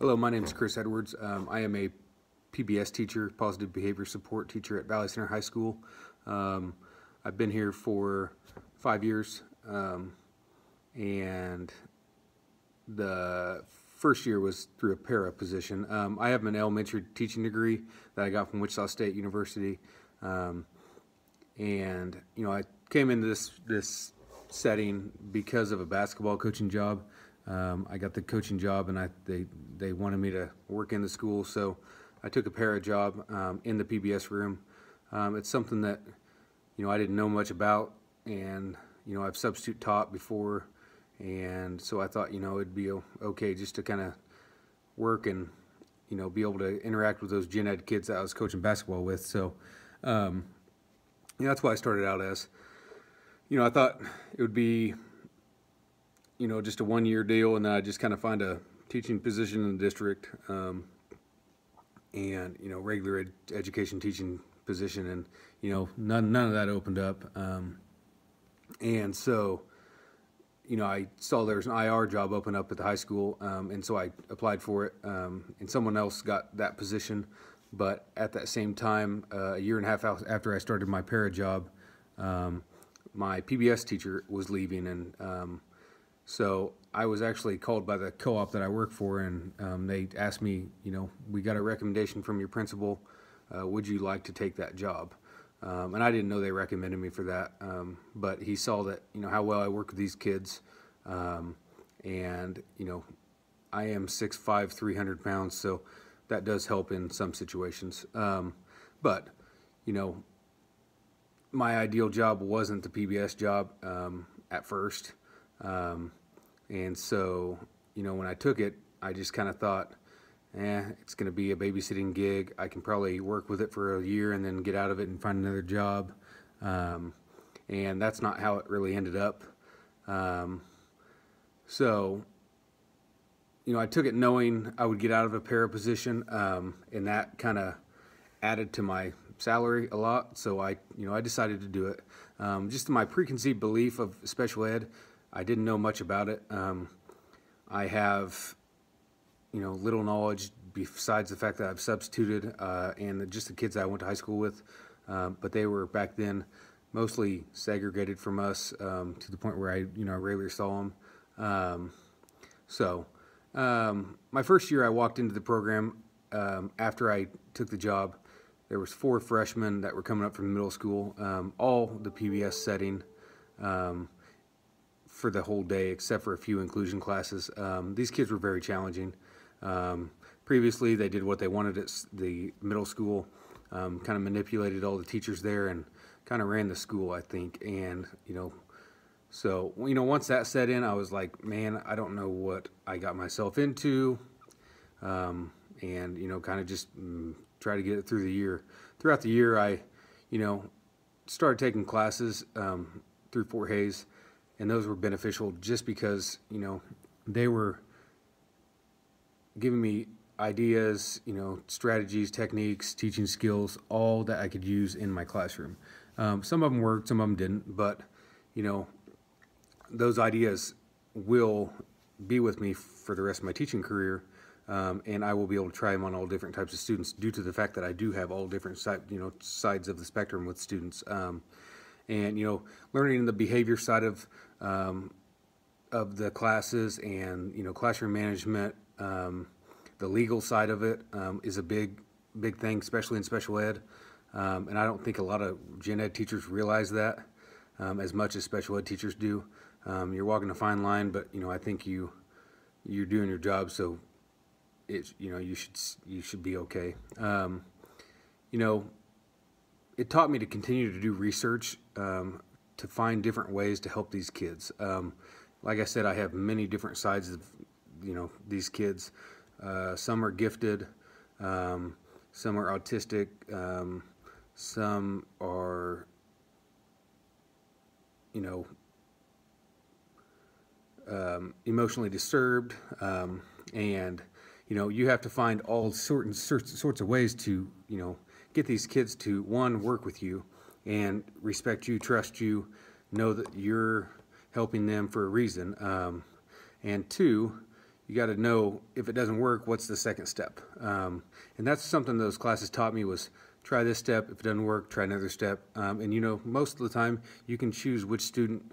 Hello, my name is Chris Edwards. I am a PBS teacher, positive behavior support teacher at Valley Center High School. I've been here for 5 years, and the first year was through a para position. I have an elementary teaching degree that I got from Wichita State University, and I came into this setting because of a basketball coaching job. I got the coaching job, and they wanted me to work in the school, so I took a para job in the PBS room. It's something that I didn't know much about, and I've substitute taught before, and so I thought it'd be okay just to kind of work and be able to interact with those gen ed kids that I was coaching basketball with. So that's why I started out as. I thought it would be just a 1-year deal, and then I just kind of find a teaching position in the district, and regular education teaching position, and none of that opened up, and so I saw there was an IR job open up at the high school, and so I applied for it, and someone else got that position. But at that same time, a year and a half after I started my para job, my PBS teacher was leaving, and so I was actually called by the co-op that I work for, and they asked me, we got a recommendation from your principal. Would you like to take that job? And I didn't know they recommended me for that, but he saw that, how well I work with these kids, and, I am 6'5", 300 pounds, so that does help in some situations. But, my ideal job wasn't the PBS job at first. And so, when I took it, I just kind of thought, it's going to be a babysitting gig. I can probably work with it for a year and then get out of it and find another job. And that's not how it really ended up. So, I took it knowing I would get out of a para position, and that kind of added to my salary a lot. So I decided to do it. Just my preconceived belief of special ed, I didn't know much about it. I have, little knowledge besides the fact that I've substituted, and just the kids that I went to high school with, but they were back then mostly segregated from us, to the point where I rarely saw them. My first year I walked into the program, after I took the job, there was 4 freshmen that were coming up from middle school, all the PBS setting, for the whole day, except for a few inclusion classes. These kids were very challenging. Previously, they did what they wanted at the middle school, kind of manipulated all the teachers there, and kind of ran the school, I think. And, so, once that set in, I was like, man, I don't know what I got myself into, and, kind of just try to get it through the year. Throughout the year, I, started taking classes through Fort Hays, and those were beneficial just because, they were giving me ideas, strategies, techniques, teaching skills, all that I could use in my classroom. Some of them worked, some of them didn't, but, those ideas will be with me for the rest of my teaching career, and I will be able to try them on all different types of students due to the fact that I do have all different sides of the spectrum with students. And learning the behavior side of the classes, and classroom management, the legal side of it, is a big thing, especially in special ed. And I don't think a lot of gen ed teachers realize that as much as special ed teachers do. You're walking a fine line, but I think you're doing your job, so it's you should be okay. It taught me to continue to do research, to find different ways to help these kids. Like I said, I have many different sides of these kids. Some are gifted, some are autistic, some are emotionally disturbed, and you have to find all sorts of ways to get these kids to, one, work with you and respect you, trust you, know that you're helping them for a reason, and two, you got to know if it doesn't work, what's the second step. And that's something those classes taught me was try this step. If it doesn't work, try another step. And most of the time you can choose which student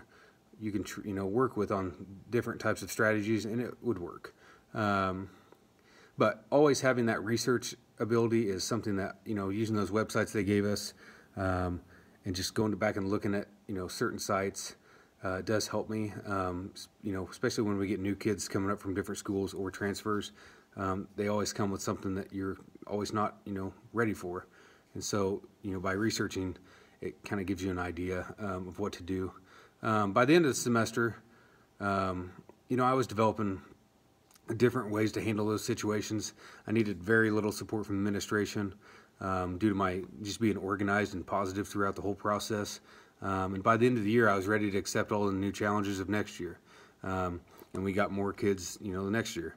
you can work with on different types of strategies, and it would work. But always having that research ability is something that, using those websites they gave us, and just going back and looking at, certain sites, does help me, especially when we get new kids coming up from different schools or transfers. They always come with something that you're always not, ready for. And so, by researching, it kind of gives you an idea of what to do. By the end of the semester, I was developing different ways to handle those situations. I needed very little support from administration due to my just being organized and positive throughout the whole process. And by the end of the year, I was ready to accept all the new challenges of next year. And we got more kids, the next year.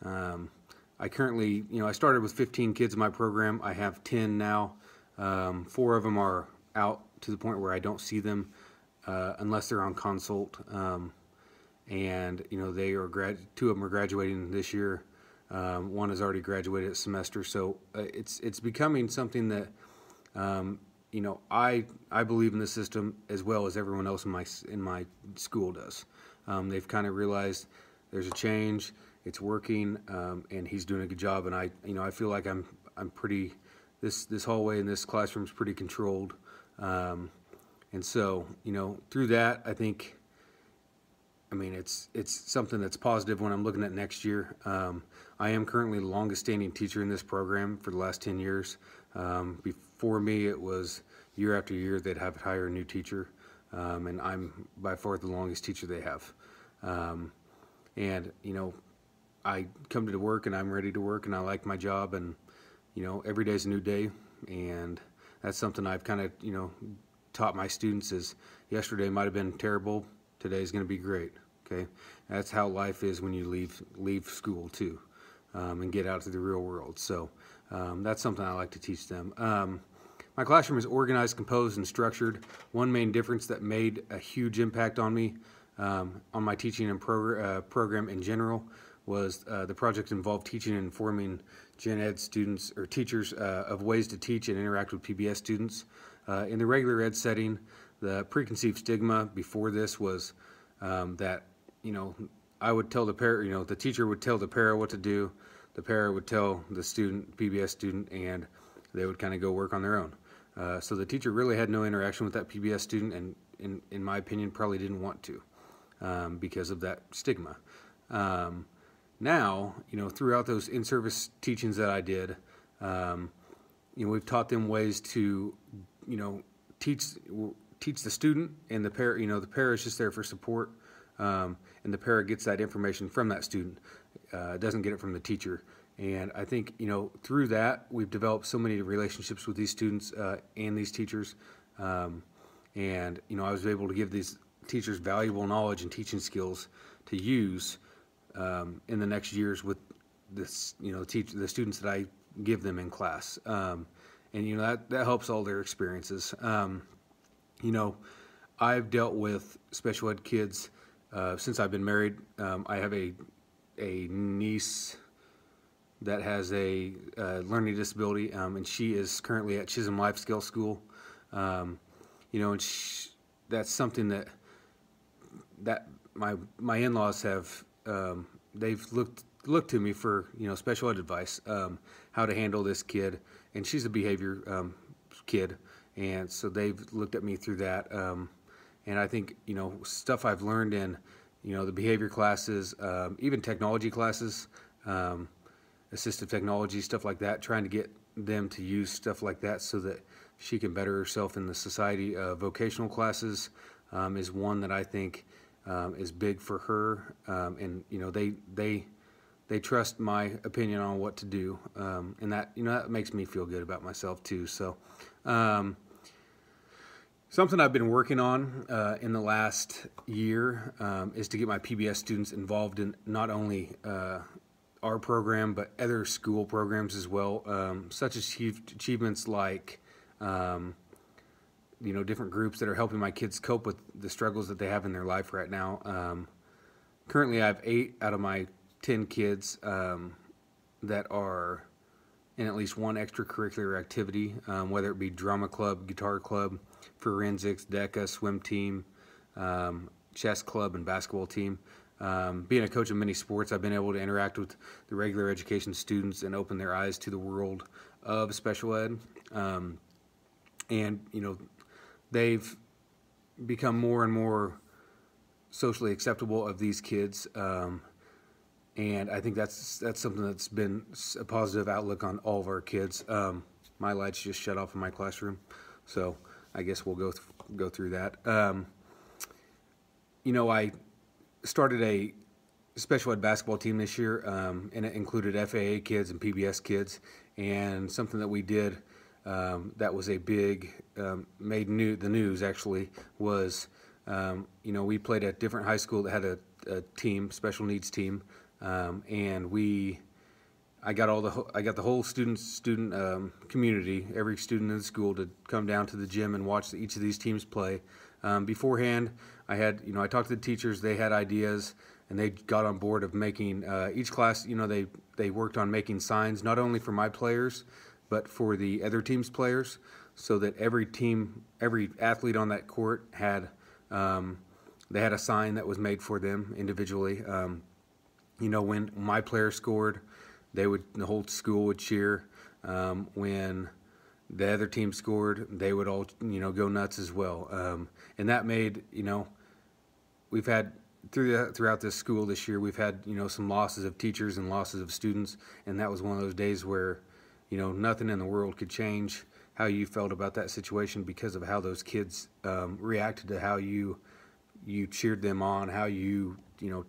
I currently, I started with 15 kids in my program. I have 10 now. 4 of them are out to the point where I don't see them unless they're on consult. And they are 2 of them are graduating this year. One has already graduated a semester. So it's becoming something that I believe in the system as well as everyone else in my school does. They've kind of realized there's a change, it's working, and he's doing a good job. And I feel like I'm pretty, this hallway in this classroom is pretty controlled. And so through that, I think, it's something that's positive when I'm looking at next year. I am currently the longest standing teacher in this program for the last 10 years. Before me, it was year after year they'd have to hire a new teacher, and I'm by far the longest teacher they have. And I come to work and I'm ready to work and I like my job, and every day's a new day. And that's something I've kind of taught my students is yesterday might have been terrible, today's going to be great. Okay, that's how life is when you leave school too, and get out to the real world. So that's something I like to teach them. My classroom is organized, composed, and structured. One main difference that made a huge impact on me, on my teaching and program in general, was the project involved teaching and informing gen ed students or teachers of ways to teach and interact with PBS students. In the regular ed setting, the preconceived stigma before this was that I would tell the parent, the teacher would tell the para what to do, the para would tell the student, PBS student, and they would kind of go work on their own. So the teacher really had no interaction with that PBS student, and in my opinion, probably didn't want to because of that stigma. Now, throughout those in-service teachings that I did, we've taught them ways to, teach the student, and the para, the para is just there for support, and the para gets that information from that student, doesn't get it from the teacher. And I think, through that, we've developed so many relationships with these students and these teachers. And, I was able to give these teachers valuable knowledge and teaching skills to use in the next years with this, the students that I give them in class. And, that helps all their experiences. I've dealt with special ed kids since I've been married. I have a niece that has a learning disability, and she is currently at Chisholm Life Skills School. And that's something that my in-laws have, they've looked to me for special ed advice, how to handle this kid, and she's a behavior kid, and so they've looked at me through that. And I think stuff I've learned in the behavior classes, even technology classes, assistive technology, stuff like that, trying to get them to use stuff like that so that she can better herself in the society. Vocational classes is one that I think is big for her, and they trust my opinion on what to do, and that that makes me feel good about myself too. So something I've been working on in the last year is to get my PBS students involved in not only our program, but other school programs as well, such as achievements like, different groups that are helping my kids cope with the struggles that they have in their life right now. Currently, I have 8 out of my 10 kids that are in at least one extracurricular activity, whether it be drama club, guitar club, forensics, DECA, swim team, chess club, and basketball team. Being a coach of many sports, I've been able to interact with the regular education students and open their eyes to the world of special ed. And, they've become more and more socially acceptable of these kids. And I think that's something that's been a positive outlook on all of our kids. My lights just shut off in my classroom, so I guess we'll go through that. I started a special ed basketball team this year, and it included FAA kids and PBS kids. And something that we did that was a big made the news actually was we played at different high school that had a team, special needs team. And I got the whole student community, every student in the school, to come down to the gym and watch each of these teams play. Beforehand, I talked to the teachers. They had ideas, and they got on board of making each class. They worked on making signs not only for my players, but for the other team's players, so that every athlete on that court had they had a sign that was made for them individually. When my player scored, the whole school would cheer. When the other team scored, they would all, go nuts as well. And that made, we've had throughout this school this year, we've had, some losses of teachers and losses of students. And that was one of those days where, nothing in the world could change how you felt about that situation because of how those kids reacted to how you cheered them on, how you,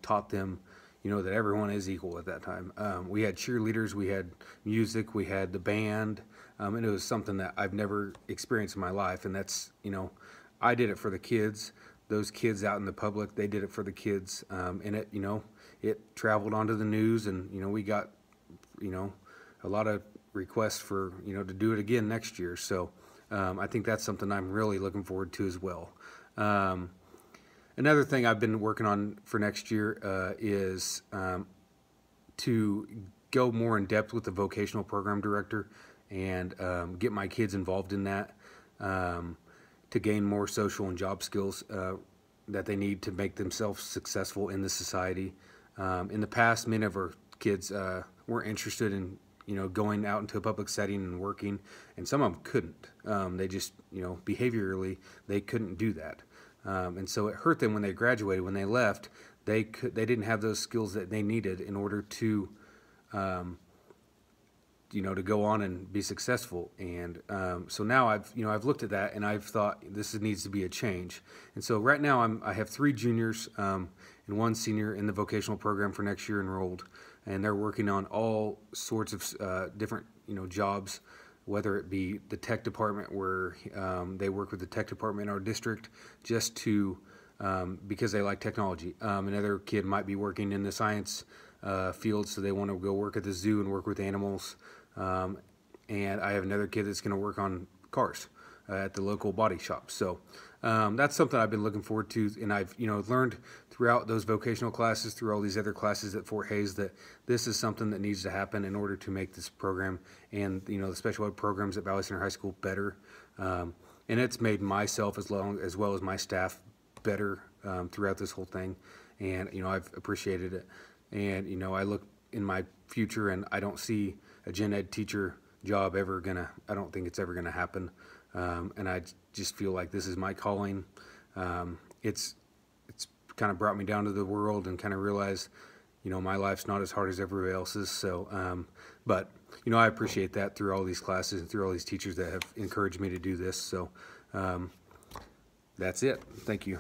taught them, that everyone is equal at that time. We had cheerleaders, we had music, we had the band, and it was something that I've never experienced in my life. And that's, I did it for the kids. Those kids out in the public, they did it for the kids. And it traveled onto the news, and, we got, a lot of requests for, to do it again next year. So I think that's something I'm really looking forward to as well. Another thing I've been working on for next year is to go more in depth with the vocational program director and get my kids involved in that to gain more social and job skills that they need to make themselves successful in the society. In the past, many of our kids weren't interested in going out into a public setting and working, and some of them couldn't. They just, behaviorally, they couldn't do that. And so it hurt them when they graduated. When they left, they didn't have those skills that they needed in order to, to go on and be successful. And so now I've looked at that, and I've thought this needs to be a change. And so right now I have 3 juniors and 1 senior in the vocational program for next year enrolled, and they're working on all sorts of different jobs, whether it be the tech department where they work with the tech department in our district just to, because they like technology. Another kid might be working in the science field, so they want to go work at the zoo and work with animals. And I have another kid that's going to work on cars at the local body shop. So that's something I've been looking forward to, and I've learned throughout those vocational classes, through all these other classes at Fort Hays, that this is something that needs to happen in order to make this program and the special ed programs at Valley Center High School better. And it's made myself as well as my staff better throughout this whole thing, and I've appreciated it. And I look in my future, and I don't see a gen ed teacher job I don't think it's ever gonna happen. And I just feel like this is my calling. It's kind of brought me down to the world and kind of realized, my life's not as hard as everybody else's. So, but, I appreciate that through all these classes and through all these teachers that have encouraged me to do this. So, that's it. Thank you.